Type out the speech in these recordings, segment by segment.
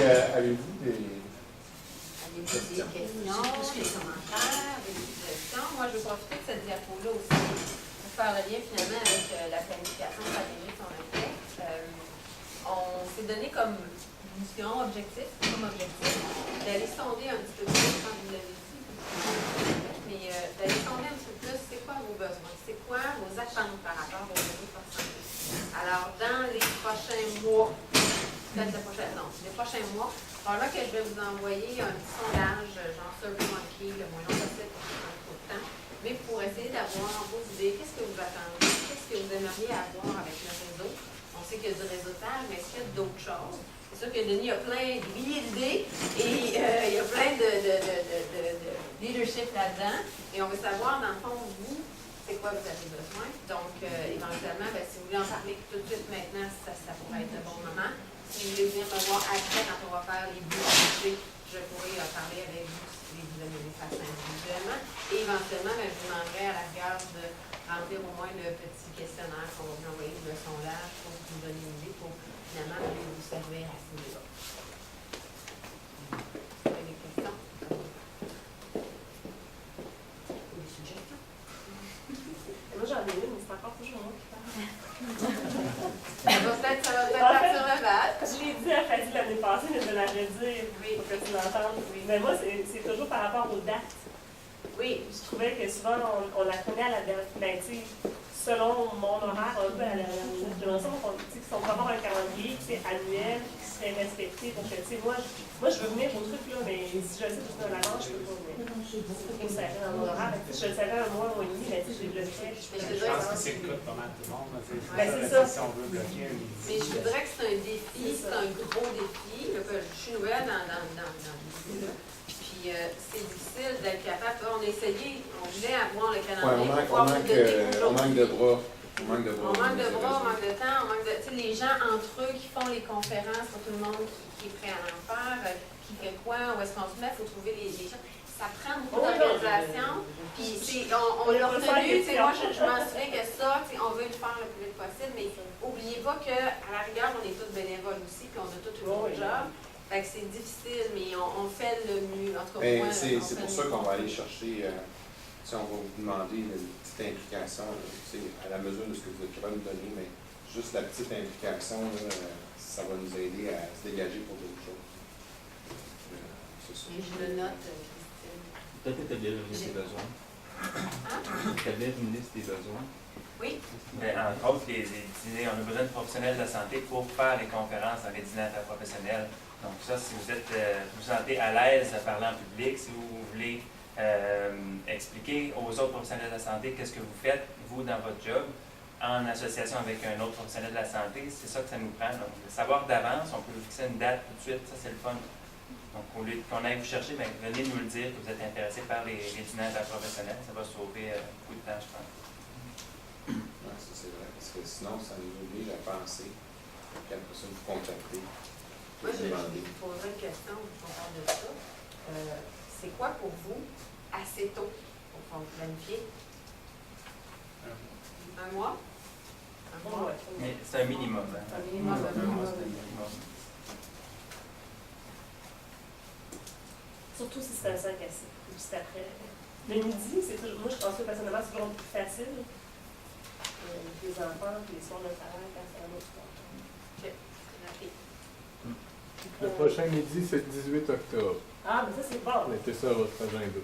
avez-vous des questions, des commentaires, des suggestions? Moi, je veux profiter de cette diapo-là aussi pour faire le lien finalement avec la planification stratégique qu'on a fait. On s'est donné comme mission, objectif, d'aller sonder un petit peu plus, quand vous l'avez dit, mais d'aller sonder un petit peu plus, c'est quoi vos besoins, c'est quoi vos attentes par rapport aux données de santé. Alors, dans les prochains mois, peut-être les prochains mois, alors là que je vais vous envoyer un petit sondage, genre SurveyMonkey, le moins long possible pour que ça prenne trop de temps, mais pour essayer d'avoir vos idées, qu'est-ce que vous attendez, qu'est-ce que vous aimeriez avoir avec le réseau. On sait qu'il y a du réseautage, mais est-ce qu'il y a d'autres choses? C'est sûr que Denis a plein de milliers d'idées et il y a plein de leadership là-dedans. Et on veut savoir, dans le fond, vous, c'est quoi vous avez besoin. Donc, éventuellement, si vous voulez en parler tout de suite maintenant, ça pourrait être le bon moment. Si vous voulez venir me voir après, quand on va faire les budgets, je pourrais parler avec vous si vous donnez ça individuellement. Et éventuellement, je vous demanderai à la rigueur de remplir au moins le petit questionnaire qu'on va vous envoyer, le sondage, pour vous donner une idée, pour finalement vous servir à ce niveau-là. Vous avez des questions? Ou des suggestions? Moi, j'en ai une, mais c'est encore toujours moi qui parle. Ça va peut-être partir le bal. Je l'ai dit à Fadi l'année passée, mais je vais la redire pour que tu l'entendes. Mais moi, c'est toujours par rapport aux dates. Oui. Je trouvais que souvent, on la connaît à la date. Ben, tu sais, selon mon horaire, un peu à la minute, j'ai l'impression qu'on va avoir un calendrier qui est annuel, qui serait respecté. Donc, tu sais, moi, je veux venir au truc, là, mais si je le sais tout de l'avance, je peux pas venir. C'est serré dans mon horaire. Si je le savais un mois et demi, mais tu sais, je le sais. Je pense que c'est le cas de pas mal tout le monde. C'est ça. Si on veut bloquer un midi. Mais je voudrais que c'est un défi, c'est un gros défi. Je suis nouvelle dans l'idée-là. Puis c'est difficile d'être capable. On a essayé, on voulait avoir le calendrier. On manque de bras. On manque de bras, on manque de temps, on manque de. Tu sais, les gens entre eux qui font les conférences pour tout le monde qui est prêt à en faire, qui fait quoi, où est-ce qu'on se met, il faut trouver les gens. Ça prend beaucoup d'organisation. Puis on l'a retenu, tu sais, moi je m'en souviens que ça, on veut le faire le plus vite possible, mais n'oubliez pas qu'à la rigueur, on est tous bénévoles aussi, puis on a tous un job. Fait que c'est difficile, mais on fait le mieux. En tout cas, c'est pour ça qu'on va aller chercher, on va vous demander une petite implication, à la mesure de ce que vous êtes capable de nous donner, mais juste la petite implication, ça va nous aider à se dégager pour d'autres choses. Et je le note, Christine. Peut-être établir une liste des besoins. Établir une liste des besoins. Oui. Entre autres, on a besoin de professionnels de la santé pour faire les conférences dans les dîners interprofessionnels. Donc ça, si vous vous sentez à l'aise à parler en public, si vous voulez expliquer aux autres professionnels de la santé qu'est-ce que vous faites, vous, dans votre job, en association avec un autre professionnel de la santé, c'est ça que ça nous prend. Donc, savoir d'avance, on peut fixer une date tout de suite, ça c'est le fun. Donc, au lieu qu'on aille vous chercher, venez nous le dire que vous êtes intéressé par les dîners interprofessionnels, ça va sauver beaucoup de temps, je pense. Oui, ça c'est vrai, parce que sinon, ça nous oblige à penser, qu'après ça, vous contacter. Moi, je vous poserai une question, on parle de ça. C'est quoi pour vous assez tôt pour planifier? Un mois? Mais c'est un minimum. Hein? Un minimum. Surtout si c'est un 5 à 6, ou juste après. Le midi, c'est toujours, moi je pense que personnellement, c'est toujours plus facile. Les enfants, puis les soirs de travail, quand c'est un autre soir. OK. Le prochain midi, c'est le 18 octobre. Ah, mais ça, c'est bon. Mettez ça à votre agenda.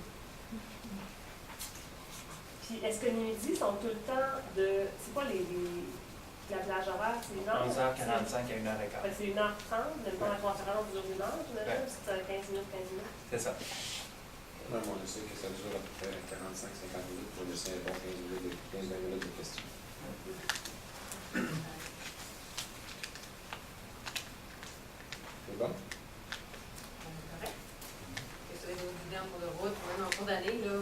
Puis, est-ce que les midis sont tout le temps de. C'est quoi la plage horaire? C'est 11h45 à 1h15. C'est 1h30, le temps de la conférence dure 1 heure, j'imagine, parce que c'est 15 minutes. C'est ça. Moi, on sait que ça dure à peu près 45-50 minutes pour laisser un bon 15-20 minutes de questions. C'est bon? Correct. Est-ce que vous avez des idées en cours de route, même en cours d'année, là,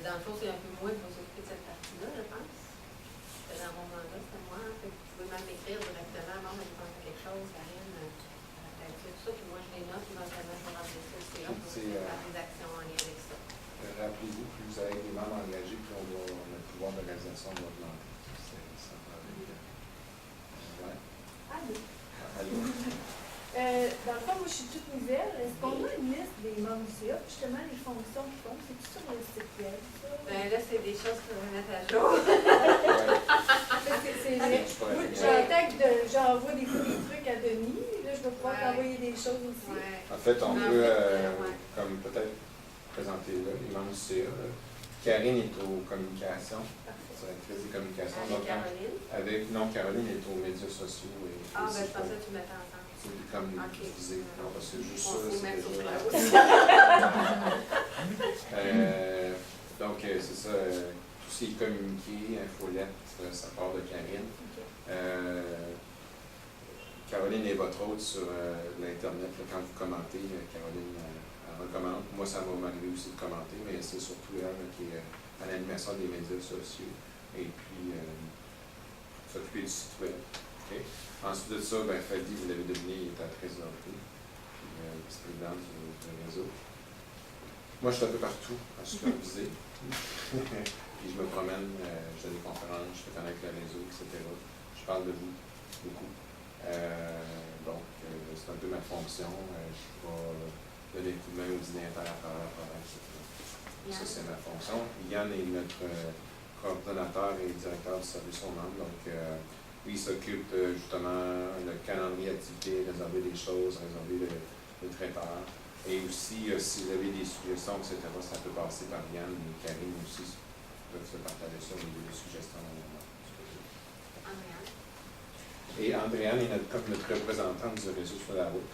dans le fond, c'est un peu moins pour s'occuper de cette partie-là, je pense. Dans mon mandat, c'est moi. Fait que vous pouvez même m'écrire directement, bon, je pense à quelque chose, Karine, tout ça, puis moi, je les note, éventuellement, je vais remplir ça aussi, là, pour faire des actions en lien avec ça. Rappelez-vous, plus vous avez des membres engagés, plus on va, le pouvoir d'organisation va augmenter. Ça va avec. Ouais. Allô? Allô? Dans le fond, moi, je suis toute nouvelle. Est-ce qu'on a une liste des membres du CA? Justement, les fonctions qu'ils font, c'est tout sur le site web, ça? Ben là, c'est des choses que je vais mettre à jour. Ouais. Parce que c'est vrai. Je pourrais Moi, finir. j'entends que j'envoie des fois des trucs à Denis. Là, je vais pouvoir Ouais. t'envoyer des choses aussi. Ouais. En fait, on En peut, fait, ouais. comme peut-être présenter là, les membres du CA. Là. Karine est aux communications, directrice des communications. Avec Donc, Caroline. non, Caroline est aux médias sociaux. Et Ah, aussi ben je pour- pensais que tu mettais ensemble. c'est comme Ok. divisé. Non, parce que juste On ça, se c'est met sur déjà... le c'est ça, tout ce qui est communiqué, infolette, ça part de Karine. Caroline est votre hôte sur l'Internet. Là, quand vous commentez, Caroline elle recommande. Moi, ça m'a arrivé aussi de commenter, mais c'est surtout elle là, qui est à l'animation des médias sociaux. Et puis, s'occuper du site web. Okay. Ensuite de ça, ben, Fadi, vous l'avez deviné, il est à la trésorerie, puis vice-présidente du réseau. Moi, je suis un peu partout à superviser. Puis je me promène, je donne des conférences, je fais connaître le réseau, etc. Je parle de vous, beaucoup. C'est un peu ma fonction. Je vais donner des coups de main aux dignitaires à travers la province, etc. Ça, c'est ma fonction. Yann est notre coordonnateur et directeur du service aux membres. Donc, lui, il s'occupe justement le calendrier d'activité, réserver des choses, réserver le traiteur. Et aussi, si vous avez des suggestions, etc., ça peut passer par Yann et Karine aussi, peuvent se partager ça au niveau des suggestions. Andréane. Et Andréane est notre représentante du réseau sur la route,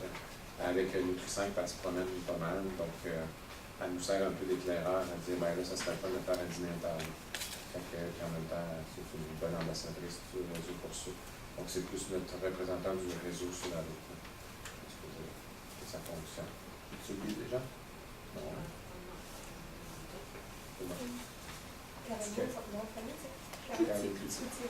avec Nutri5, elle se promène pas mal. Donc, elle nous sert un peu d'éclaireur, elle dit, ben là, ça serait pas de faire un dîner à table. Puis en même temps, c'est une bonne ambassadrice du réseau pour ça. Donc, c'est plus notre représentant du réseau sur la route. Que ça fonctionne. Tu oublies déjà? Non. C'est bon. Caroline, son nom de famille, c'est Caroline Cloutier. Cloutier. Cloutier.